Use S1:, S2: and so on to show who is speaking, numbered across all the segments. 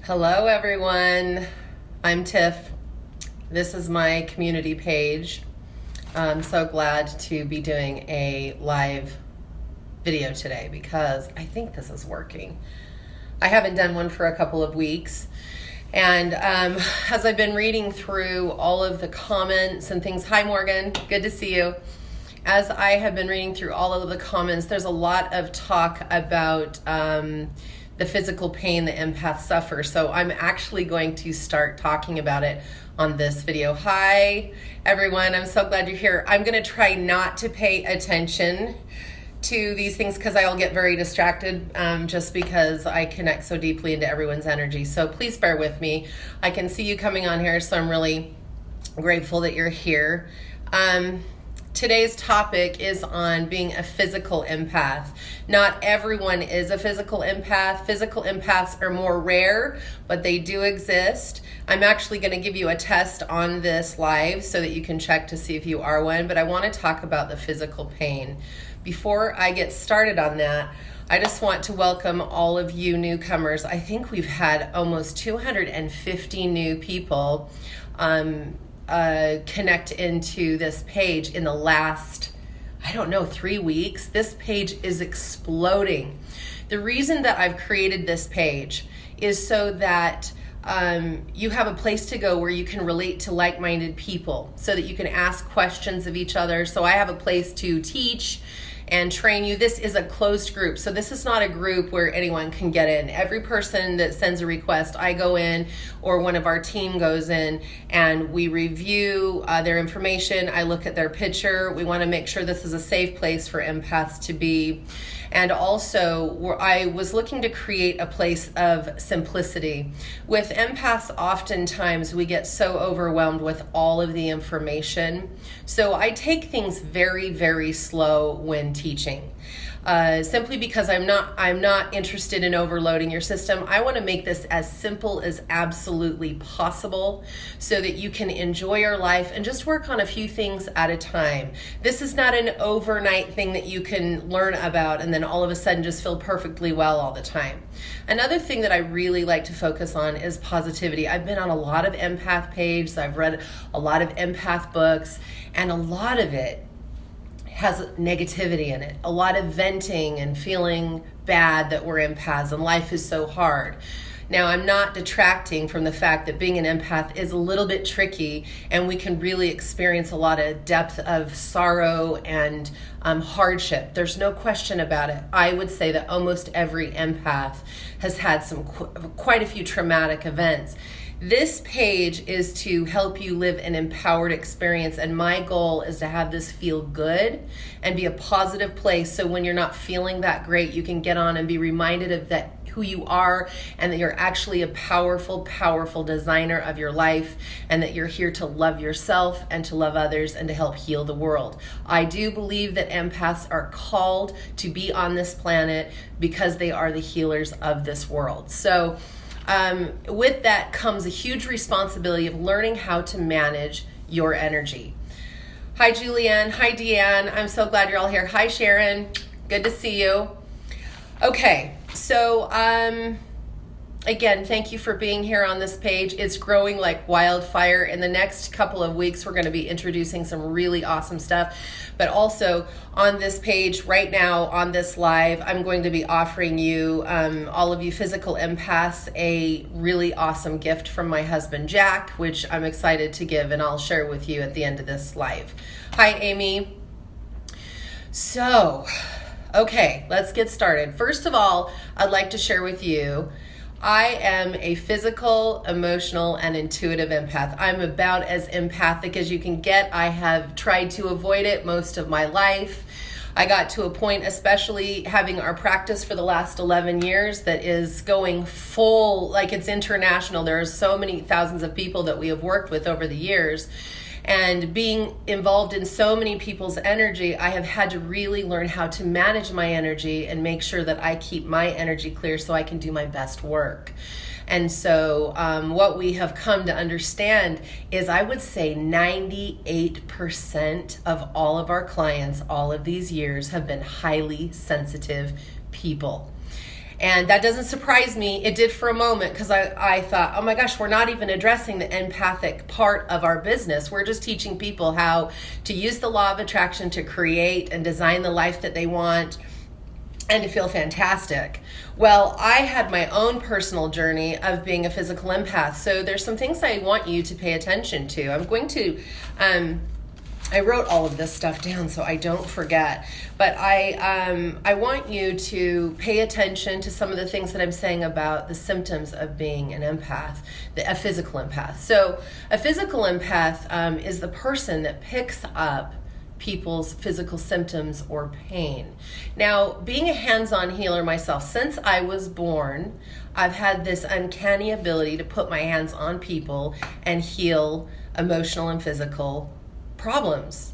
S1: Hello, everyone. I'm Tiff. This is my community page. I'm so glad to be doing a live video today because I think this is working. I haven't done one for a couple of weeks. And as I've been reading through all of the comments and things, hi, Morgan, good to see you. As I have been reading through all of the comments, there's a lot of talk about the physical pain that empaths suffer. So I'm actually going to start talking about it on this video. Hi, everyone. I'm so glad you're here. I'm going to try not to pay attention to these things because I'll get very distracted just because I connect so deeply into everyone's energy. So please bear with me. I can see you coming on here, so I'm really grateful that you're here. Today's topic is on being a physical empath. Not everyone is a physical empath. Physical empaths are more rare, but they do exist. I'm actually going to give you a test on this live so that you can check to see if you are one, but I want to talk about the physical pain. Before I get started on that, I just want to welcome all of you newcomers. I think we've had almost 250 new people connect into this page in the last, 3 weeks. This page is exploding. The reason that I've created this page is so that you have a place to go where you can relate to like-minded people, so that you can ask questions of each other. So I have a place to teach and train you. This is a closed group. So this is not a group where anyone can get in. Every person that sends a request, I go in or one of our team goes in and we review their information. I look at their picture. We want to make sure this is a safe place for empaths to be. And also, I was looking to create a place of simplicity. With empaths, oftentimes we get so overwhelmed with all of the information. So I take things very, very slow when teaching. Simply because I'm not interested in overloading your system. I want to make this as simple as absolutely possible so that you can enjoy your life and just work on a few things at a time. This is not an overnight thing that you can learn about and then all of a sudden just feel perfectly well all the time. Another thing that I really like to focus on is positivity. I've been on a lot of empath pages. I've read a lot of empath books, and a lot of it has negativity in it, a lot of venting and feeling bad that we're empaths and life is so hard. Now, I'm not detracting from the fact that being an empath is a little bit tricky and we can really experience a lot of depth of sorrow and hardship. There's no question about it. I would say that almost every empath has had quite a few traumatic events. This page is to help you live an empowered experience, and my goal is to have this feel good and be a positive place, so when you're not feeling that great, you can get on and be reminded of that who you are and that you're actually a powerful, powerful designer of your life, and that you're here to love yourself and to love others and to help heal the world. I do believe that empaths are called to be on this planet because they are the healers of this world. So with that comes a huge responsibility of learning how to manage your energy. Hi, Julianne. Hi, Deanne. I'm so glad you're all here. Hi, Sharon. Good to see you. Okay, so again, thank you for being here on this page. It's growing like wildfire. In the next couple of weeks, we're going to be introducing some really awesome stuff. But also on this page right now, on this live, I'm going to be offering you, all of you physical empaths, a really awesome gift from my husband, Jack, which I'm excited to give, and I'll share with you at the end of this live. Hi, Amy. So, okay, let's get started. First of all, I'd like to share with you, I am a physical, emotional, and intuitive empath. I'm about as empathic as you can get. I have tried to avoid it most of my life. I got to a point, especially having our practice for the last 11 years, that is going full, like it's international. There are so many thousands of people that we have worked with over the years. And being involved in so many people's energy, I have had to really learn how to manage my energy and make sure that I keep my energy clear so I can do my best work. And so what we have come to understand is, I would say 98% of all of our clients all of these years have been highly sensitive people. And that doesn't surprise me. It did for a moment, because I thought, oh my gosh, we're not even addressing the empathic part of our business. We're just teaching people how to use the law of attraction to create and design the life that they want and to feel fantastic. Well, I had my own personal journey of being a physical empath. So there's some things I want you to pay attention to. I'm going to, I wrote all of this stuff down so I don't forget, but I want you to pay attention to some of the things that I'm saying about the symptoms of being an empath, a physical empath. So a physical empath is the person that picks up people's physical symptoms or pain. Now, being a hands-on healer myself, since I was born, I've had this uncanny ability to put my hands on people and heal emotional and physical problems.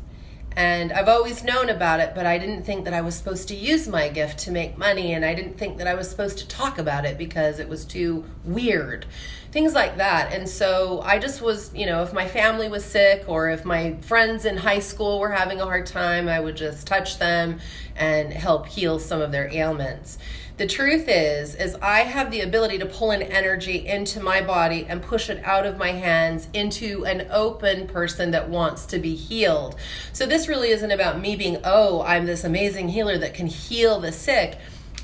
S1: And I've always known about it, but I didn't think that I was supposed to use my gift to make money, and I didn't think that I was supposed to talk about it because it was too weird. Things like that. And so I just was, if my family was sick or if my friends in high school were having a hard time, I would just touch them and help heal some of their ailments. The truth is I have the ability to pull an energy into my body and push it out of my hands into an open person that wants to be healed. So this really isn't about me being, I'm this amazing healer that can heal the sick.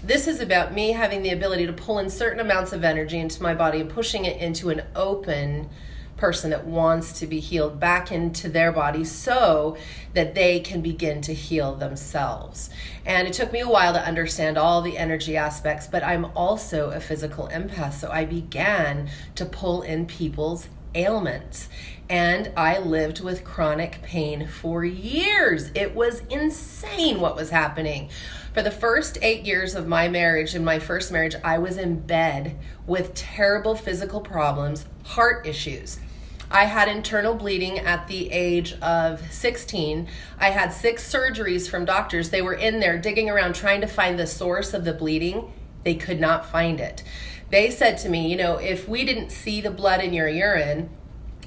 S1: This is about me having the ability to pull in certain amounts of energy into my body and pushing it into an open person that wants to be healed back into their body so that they can begin to heal themselves. And it took me a while to understand all the energy aspects, but I'm also a physical empath, so I began to pull in people's ailments. And I lived with chronic pain for years. It was insane what was happening. For the first 8 years of my marriage, in my first marriage, I was in bed with terrible physical problems, heart issues. I had internal bleeding at the age of 16. I had 6 surgeries from doctors. They were in there digging around trying to find the source of the bleeding. They could not find it. They said to me, if we didn't see the blood in your urine,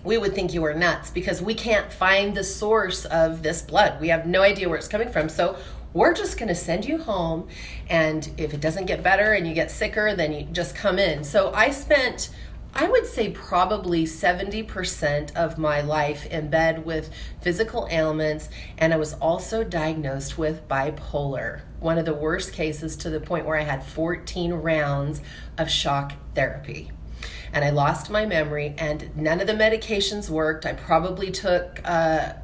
S1: we would think you were nuts because we can't find the source of this blood. We have no idea where it's coming from. So we're just going to send you home. And if it doesn't get better and you get sicker, then you just come in. So I spent, I would say, probably 70% of my life in bed with physical ailments. And I was also diagnosed with bipolar, one of the worst cases, to the point where I had 14 rounds of shock therapy. And I lost my memory, and none of the medications worked. I probably took,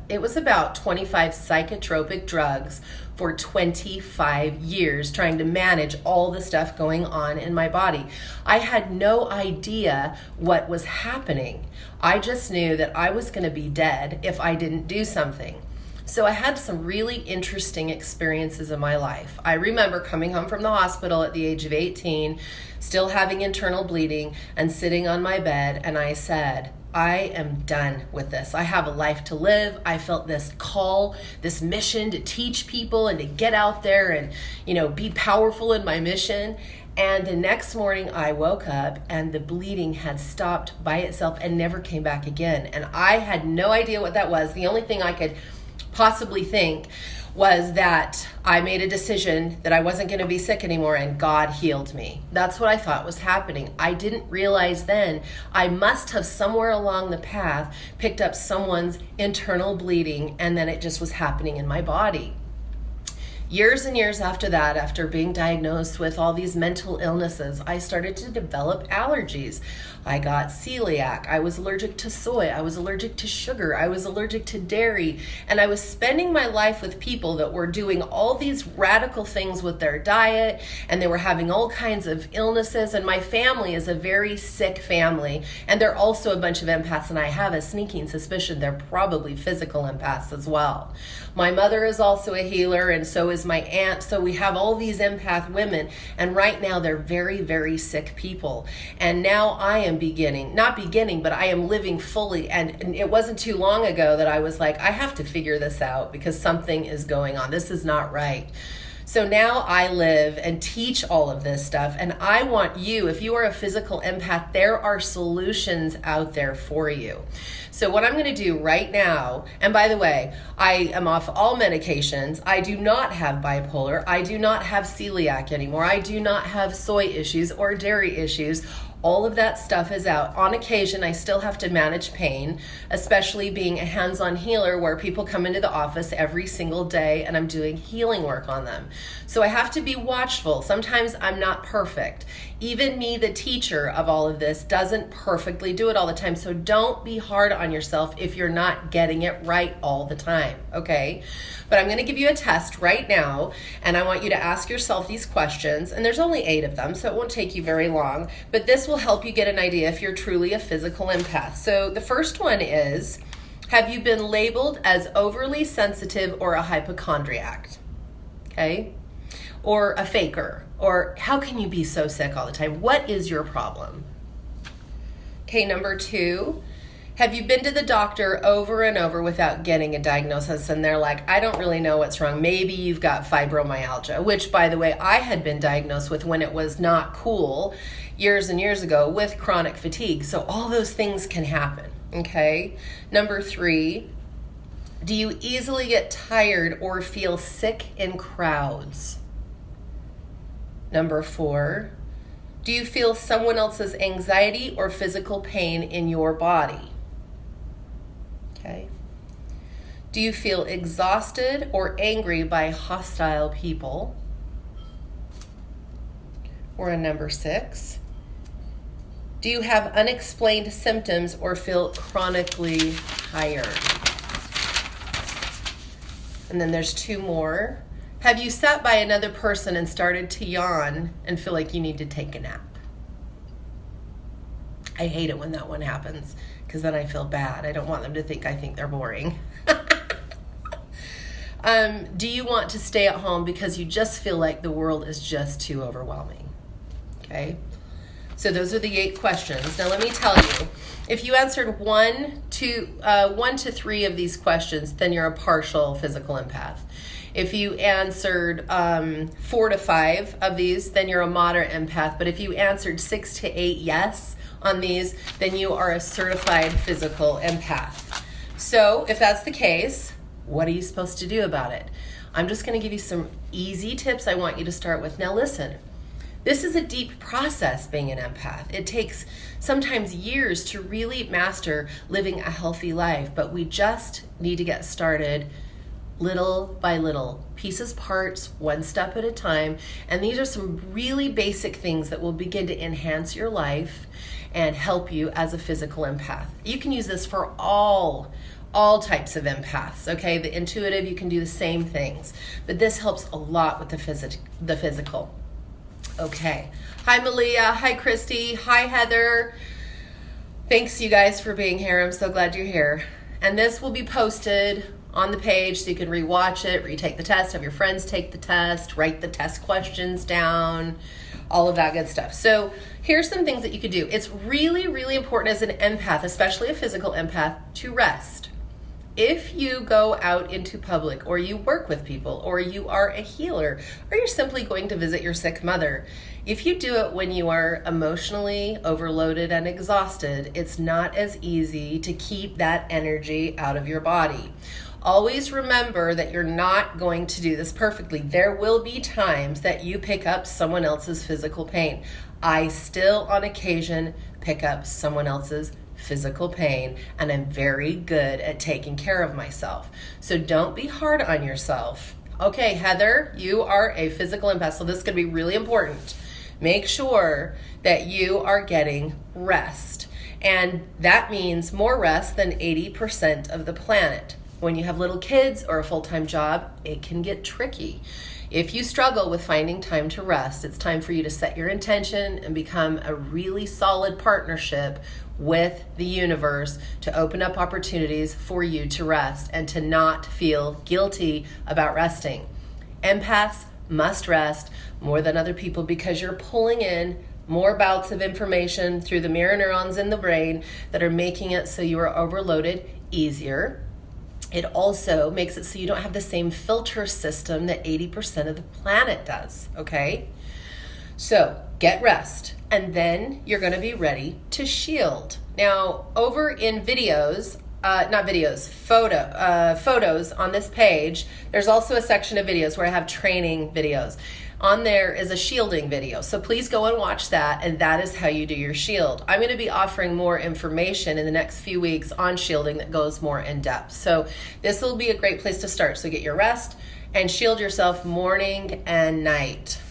S1: it was about 25 psychotropic drugs for 25 years, trying to manage all the stuff going on in my body. I had no idea what was happening. I just knew that I was going to be dead if I didn't do something. So I had some really interesting experiences in my life. I remember coming home from the hospital at the age of 18, still having internal bleeding, and sitting on my bed, and I said, I am done with this. I have a life to live. I felt this call, this mission to teach people and to get out there and, be powerful in my mission. And the next morning I woke up and the bleeding had stopped by itself and never came back again. And I had no idea what that was. The only thing I could possibly think was that I made a decision that I wasn't going to be sick anymore and God healed me. That's what I thought was happening. I didn't realize then I must have somewhere along the path picked up someone's internal bleeding, and then it just was happening in my body. Years and years after that, after being diagnosed with all these mental illnesses, I started to develop allergies. I got celiac. I was allergic to soy. I was allergic to sugar. I was allergic to dairy. And I was spending my life with people that were doing all these radical things with their diet, and they were having all kinds of illnesses. And my family is a very sick family, and they're also a bunch of empaths, and I have a sneaking suspicion they're probably physical empaths as well. My mother is also a healer, and so is my aunt. So we have all these empath women, and right now they're very, very sick people. And now I am but I am living fully. And it wasn't too long ago that I was like, I have to figure this out because something is going on. This is not right. So now I live and teach all of this stuff, and I want you, if you are a physical empath, there are solutions out there for you. So what I'm going to do right now, and by the way, I am off all medications. I do not have bipolar. I do not have celiac anymore. I do not have soy issues or dairy issues. All of that stuff is out. On occasion, I still have to manage pain, especially being a hands-on healer where people come into the office every single day and I'm doing healing work on them. So I have to be watchful. Sometimes I'm not perfect. Even me, the teacher of all of this, doesn't perfectly do it all the time. So don't be hard on yourself if you're not getting it right all the time, okay? But I'm going to give you a test right now, and I want you to ask yourself these questions, and there's only 8 of them, so it won't take you very long, but this will help you get an idea if you're truly a physical empath. So the first one is, have you been labeled as overly sensitive or a hypochondriac? Okay? Or a faker? Or how can you be so sick all the time? What is your problem? Okay, number 2, have you been to the doctor over and over without getting a diagnosis and they're like, I don't really know what's wrong. Maybe you've got fibromyalgia, which, by the way, I had been diagnosed with when it was not cool years and years ago with chronic fatigue. So all those things can happen, okay? Number 3, do you easily get tired or feel sick in crowds? Number 4, do you feel someone else's anxiety or physical pain in your body? Okay. Do you feel exhausted or angry by hostile people? Or in number 6, do you have unexplained symptoms or feel chronically tired? And then there's 2 more. Have you sat by another person and started to yawn and feel like you need to take a nap? I hate it when that one happens because then I feel bad. I don't want them to think I think they're boring. Do you want to stay at home because you just feel like the world is just too overwhelming? Okay. So those are the 8 questions. Now let me tell you, if you answered 1 to 3 of these questions, then you're a partial physical empath. If you answered 4 to 5 of these, then you're a moderate empath. But if you answered 6 to 8 yes on these, then you are a certified physical empath. So if that's the case, what are you supposed to do about it? I'm just going to give you some easy tips I want you to start with. Now listen, this is a deep process being an empath. It takes sometimes years to really master living a healthy life, but we just need to get started little by little, pieces, parts, one step at a time. And these are some really basic things that will begin to enhance your life and help you as a physical empath. You can use this for all types of empaths, okay? The intuitive, you can do the same things, but this helps a lot with the physical. Okay. Hi, Malia. Hi, Christy. Hi, Heather. Thanks, you guys, for being here. I'm so glad you're here. And this will be posted on the page so you can rewatch it, retake the test, have your friends take the test, write the test questions down, all of that good stuff. So here's some things that you could do. It's really, really important as an empath, especially a physical empath, to rest. If you go out into public or you work with people or you are a healer or you're simply going to visit your sick mother, if you do it when you are emotionally overloaded and exhausted, it's not as easy to keep that energy out of your body. Always remember that you're not going to do this perfectly. There will be times that you pick up someone else's physical pain. I still, on occasion, pick up someone else's physical pain, and I'm very good at taking care of myself. So don't be hard on yourself. Okay, Heather, you are a physical empath, so this is going to be really important. Make sure that you are getting rest, and that means more rest than 80% of the planet. When you have little kids or a full-time job, it can get tricky. If you struggle with finding time to rest, it's time for you to set your intention and become a really solid partnership with the universe to open up opportunities for you to rest and to not feel guilty about resting. Empaths must rest more than other people because you're pulling in more bouts of information through the mirror neurons in the brain that are making it so you are overloaded easier. It also makes it so you don't have the same filter system that 80% of the planet does, okay? So get rest, and then you're going to be ready to shield. Now, over in videos, photos on this page, there's also a section of videos where I have training videos. On there is a shielding video. So please go and watch that, and that is how you do your shield. I'm going to be offering more information in the next few weeks on shielding that goes more in depth. So this will be a great place to start. So get your rest and shield yourself morning and night.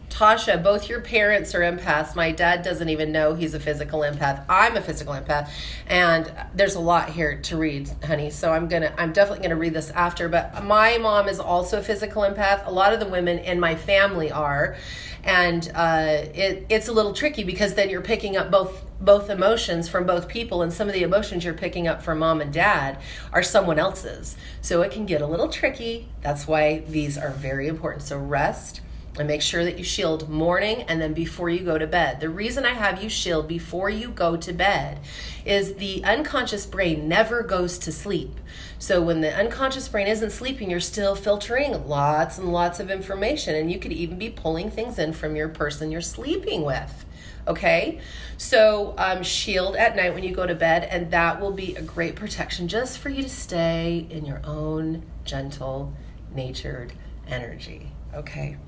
S1: Tasha, both your parents are empaths. My dad doesn't even know he's a physical empath. I'm a physical empath, and there's a lot here to read, honey. So I'm definitely gonna read this after. But my mom is also a physical empath. A lot of the women in my family are, and it's a little tricky because then you're picking up both emotions from both people, and some of the emotions you're picking up from mom and dad are someone else's. So it can get a little tricky. That's why these are very important. So rest. And make sure that you shield morning and then before you go to bed. The reason I have you shield before you go to bed is the unconscious brain never goes to sleep. So when the unconscious brain isn't sleeping, you're still filtering lots and lots of information, and you could even be pulling things in from your person you're sleeping with. Okay, so shield at night when you go to bed, and that will be a great protection just for you to stay in your own gentle, natured energy. Okay.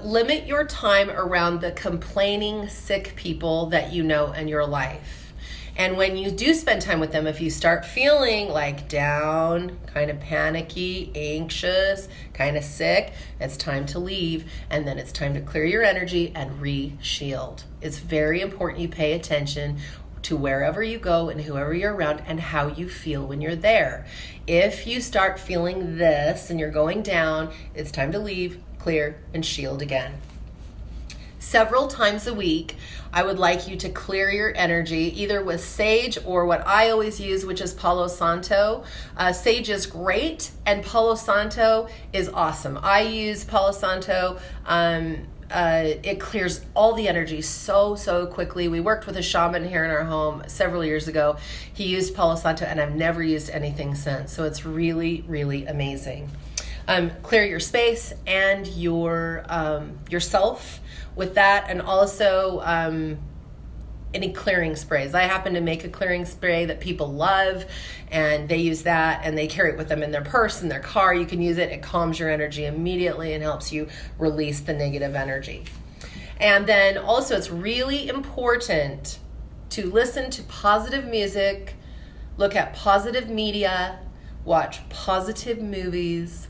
S1: Limit your time around the complaining, sick people that you know in your life. And when you do spend time with them, if you start feeling like down, kind of panicky, anxious, kind of sick, it's time to leave. And then it's time to clear your energy and re-shield. It's very important you pay attention to wherever you go and whoever you're around and how you feel when you're there. If you start feeling this and you're going down, it's time to leave, clear, and shield again. Several times a week, I would like you to clear your energy either with sage or what I always use, which is Palo Santo. Sage is great, and Palo Santo is awesome. I use Palo Santo. It clears all the energy so quickly. We worked with a shaman here in our home several years ago. He used Palo Santo, and I've never used anything since. So it's really, really amazing. Clear your space and yourself with that, and also any clearing sprays. I happen to make a clearing spray that people love, and they use that, and they carry it with them in their purse, in their car. You can use it. It calms your energy immediately and helps you release the negative energy. And then also, it's really important to listen to positive music, look at positive media, watch positive movies,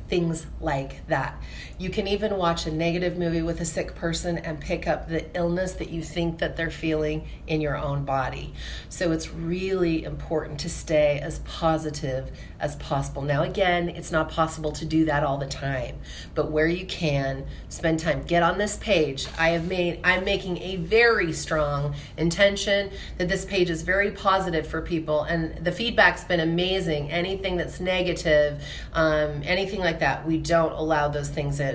S1: things like that. You can even watch a negative movie with a sick person and pick up the illness that you think that they're feeling in your own body. So it's really important to stay as positive as possible. Now, again, it's not possible to do that all the time, but where you can, spend time. Get on this page. I'm making a very strong intention that this page is very positive for people, and the feedback's been amazing. Anything that's negative, anything like that, we don't allow those things in.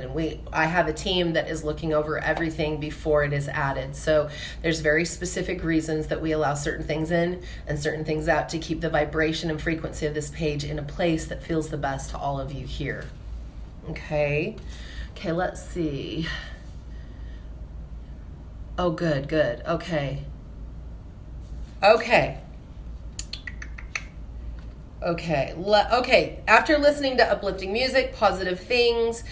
S1: I have a team that is looking over everything before it is added. So there's very specific reasons that we allow certain things in and certain things out to keep the vibration and frequency of this page in a place that feels the best to all of you here. Okay, let's see. Oh, good. Okay. After listening to uplifting music, positive things,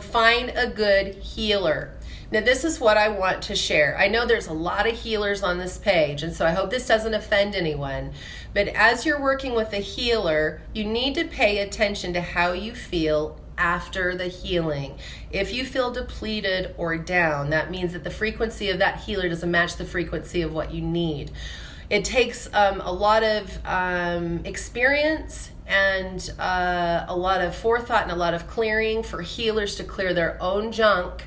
S1: find a good healer. Now, this is what I want to share. I know there's a lot of healers on this page, and so I hope this doesn't offend anyone. But as you're working with a healer, you need to pay attention to how you feel after the healing. If you feel depleted or down, that means that the frequency of that healer doesn't match the frequency of what you need. It takes a lot of experience and a lot of forethought and a lot of clearing for healers to clear their own junk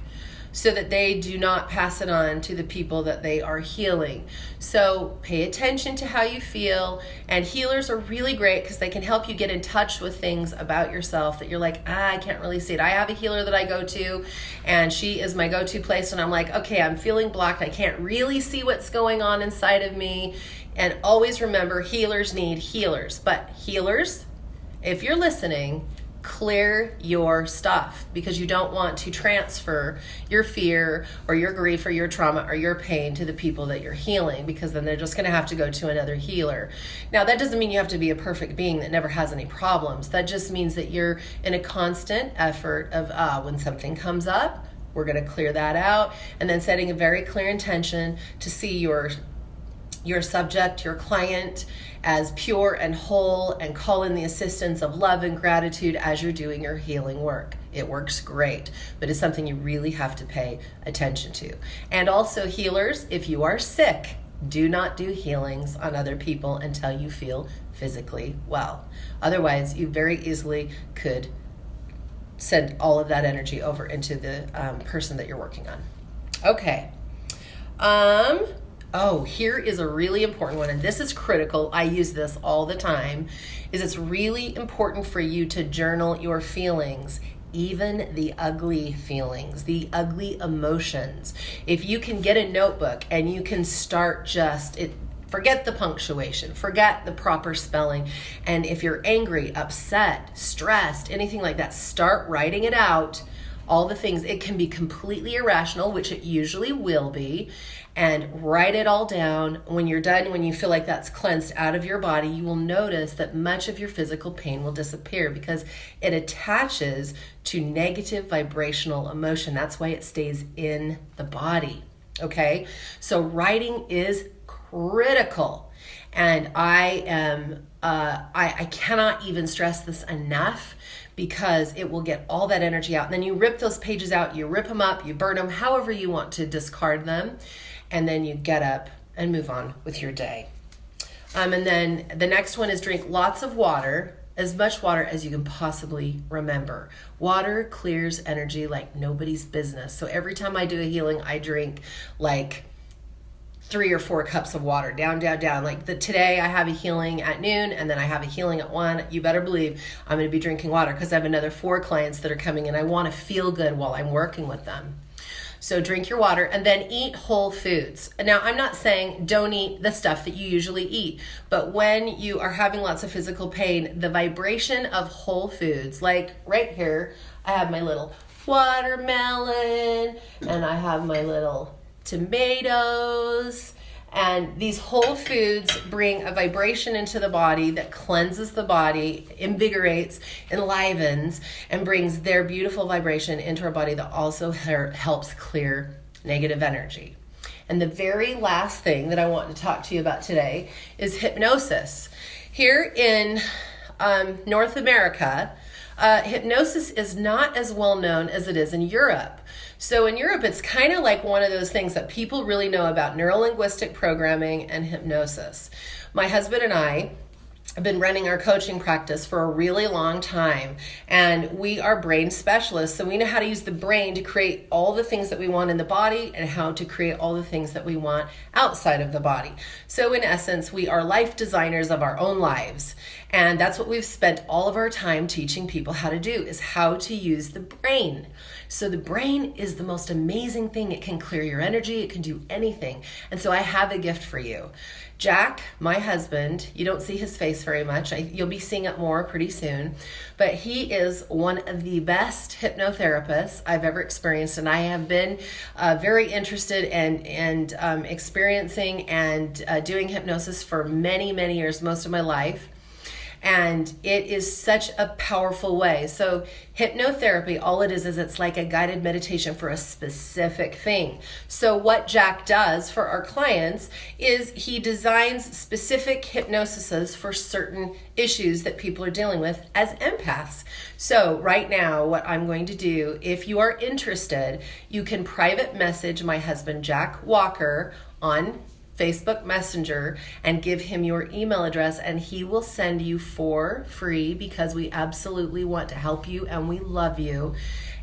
S1: so that they do not pass it on to the people that they are healing. So pay attention to how you feel, and healers are really great because they can help you get in touch with things about yourself that you're like, I can't really see it. I have a healer that I go to, and she is my go-to place, and I'm like, okay, I'm feeling blocked. I can't really see what's going on inside of me. And always remember, healers need healers. But healers, if you're listening, clear your stuff, because you don't want to transfer your fear or your grief or your trauma or your pain to the people that you're healing, because then they're just going to have to go to another healer. Now, that doesn't mean you have to be a perfect being that never has any problems. That just means that you're in a constant effort of when something comes up, we're going to clear that out, and then setting a very clear intention to see your subject, your client, as pure and whole, and call in the assistance of love and gratitude as you're doing your healing work. It works great, but it's something you really have to pay attention to. And also, healers, if you are sick, do not do healings on other people until you feel physically well. Otherwise, you very easily could send all of that energy over into the person that you're working on. Okay. Oh, here is a really important one, and this is critical. I use this all the time. It's really important for you to journal your feelings, even the ugly feelings, the ugly emotions. If you can get a notebook and you can start forget the punctuation, forget the proper spelling, and if you're angry, upset, stressed, anything like that, start writing it out. All the things, it can be completely irrational, which it usually will be, and write it all down. When you're done, when you feel like that's cleansed out of your body, you will notice that much of your physical pain will disappear because it attaches to negative vibrational emotion. That's why it stays in the body. Okay, so writing is critical, and I cannot even stress this enough, because it will get all that energy out. And then you rip those pages out, you rip them up, you burn them, however you want to discard them, and then you get up and move on with your day. And then the next one is drink lots of water, as much water as you can possibly remember. Water clears energy like nobody's business. So every time I do a healing, I drink like 3 or 4 cups of water, down. Like today I have a healing at noon, and then I have a healing at 1. You better believe I'm going to be drinking water, because I have another 4 clients that are coming, and I want to feel good while I'm working with them. So drink your water, and then eat whole foods. Now, I'm not saying don't eat the stuff that you usually eat, but when you are having lots of physical pain, the vibration of whole foods, like right here, I have my little watermelon, and I have my little tomatoes, and these whole foods bring a vibration into the body that cleanses the body, invigorates, enlivens, and brings their beautiful vibration into our body that also helps clear negative energy. And the very last thing that I want to talk to you about today is hypnosis. Here in North America, hypnosis is not as well known as it is in Europe. So in Europe, it's kind of like one of those things that people really know about: neuro-linguistic programming and hypnosis. My husband and I have been running our coaching practice for a really long time, and we are brain specialists, so we know how to use the brain to create all the things that we want in the body and how to create all the things that we want outside of the body. So in essence, we are life designers of our own lives, and that's what we've spent all of our time teaching people how to do, is how to use the brain. So the brain is the most amazing thing. It can clear your energy. It can do anything. And so I have a gift for you. Jack, my husband, you don't see his face very much. You'll be seeing it more pretty soon. But he is one of the best hypnotherapists I've ever experienced. And I have been very interested in experiencing and doing hypnosis for many, many years, most of my life. And it is such a powerful way. So hypnotherapy, all it is it's like a guided meditation for a specific thing. So what Jack does for our clients is he designs specific hypnosises for certain issues that people are dealing with as empaths. So right now, what I'm going to do, if you are interested, you can private message my husband, Jack Walker, on Facebook Messenger and give him your email address, and he will send you for free, because we absolutely want to help you and we love you,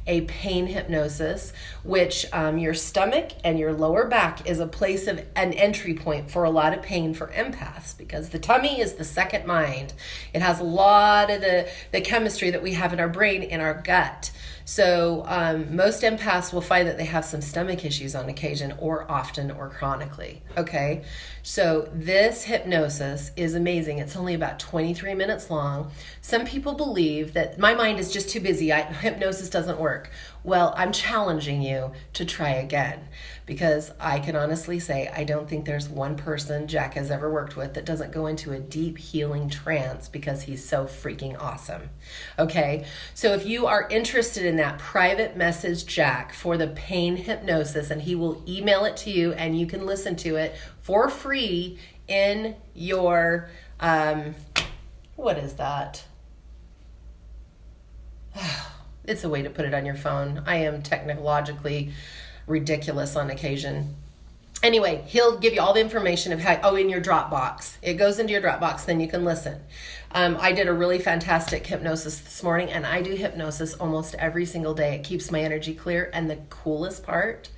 S1: a pain hypnosis, which your stomach and your lower back is a place of an entry point for a lot of pain for empaths, because the tummy is the second mind. It has a lot of the chemistry that we have in our brain in our gut. So most empaths will find that they have some stomach issues on occasion, or often, or chronically. Okay, so this hypnosis is amazing. It's only about 23 minutes long. Some people believe that my mind is just too busy. Hypnosis doesn't work. Well, I'm challenging you to try again, because I can honestly say I don't think there's one person Jack has ever worked with that doesn't go into a deep healing trance, because he's so freaking awesome. Okay, so if you are interested in that, private message Jack for the pain hypnosis, and he will email it to you, and you can listen to it for free in your, what is that? It's a way to put it on your phone. I am technologically ridiculous on occasion. Anyway, he'll give you all the information of how, in your Dropbox. It goes into your Dropbox, then you can listen. I did a really fantastic hypnosis this morning, and I do hypnosis almost every single day. It keeps my energy clear, and the coolest part,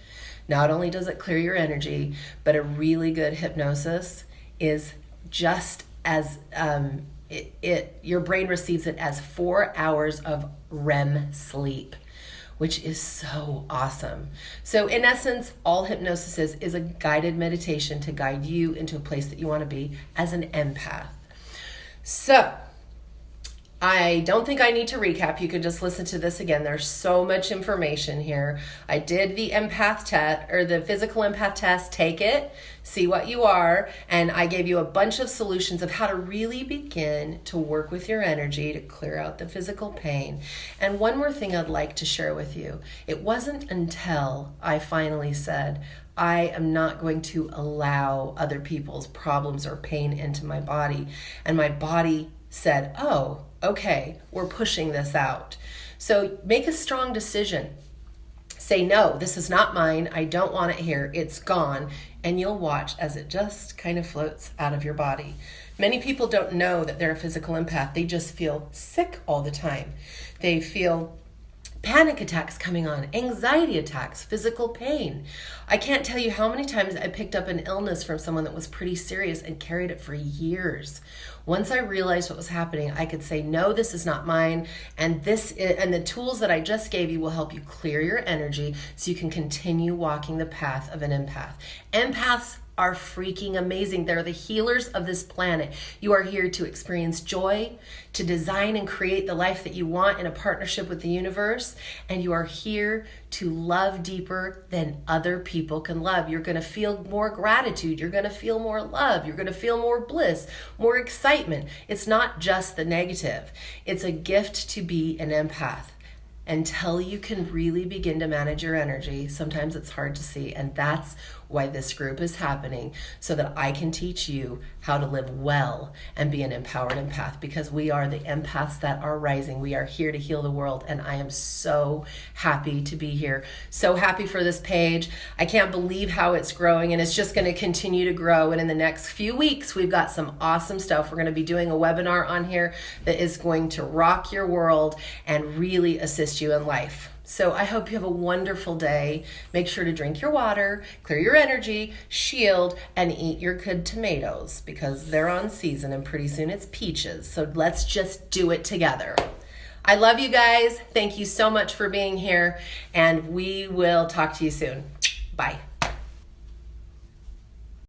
S1: not only does it clear your energy, but a really good hypnosis is just as, your brain receives it as 4 hours of REM sleep, which is so awesome. So in essence, all hypnosis is a guided meditation to guide you into a place that you want to be as an empath. So I don't think I need to recap. You can just listen to this again. There's so much information here. I did the empath test, or the physical empath test. Take it, see what you are, and I gave you a bunch of solutions of how to really begin to work with your energy to clear out the physical pain. And one more thing I'd like to share with you. It wasn't until I finally said, I am not going to allow other people's problems or pain into my body, and my body said, oh, okay, we're pushing this out. So make a strong decision. Say, no, this is not mine. I don't want it here. It's gone. And you'll watch as it just kind of floats out of your body. Many people don't know that they're a physical empath. They just feel sick all the time. They feel panic attacks coming on, anxiety attacks, physical pain. I can't tell you how many times I picked up an illness from someone that was pretty serious and carried it for years. Once I realized what was happening, I could say, no, this is not mine. And the tools that I just gave you will help you clear your energy so you can continue walking the path of an empath. Empaths are freaking amazing. They're the healers of this planet. You are here to experience joy, to design and create the life that you want in a partnership with the universe, and you are here to love deeper than other people can love. You're going to feel more gratitude. You're going to feel more love. You're going to feel more bliss, more excitement. It's not just the negative. It's a gift to be an empath. Until you can really begin to manage your energy, sometimes it's hard to see, and that's why this group is happening, so that I can teach you how to live well and be an empowered empath, because we are the empaths that are rising. We are here to heal the world, and I am so happy to be here. So happy for this page. I can't believe how it's growing, and it's just going to continue to grow. And in the next few weeks, we've got some awesome stuff. We're going to be doing a webinar on here that is going to rock your world and really assist you in life. So I hope you have a wonderful day. Make sure to drink your water, clear your energy, shield, and eat your good tomatoes, because they're on season and pretty soon it's peaches. So let's just do it together. I love you guys. Thank you so much for being here, and we will talk to you soon. Bye.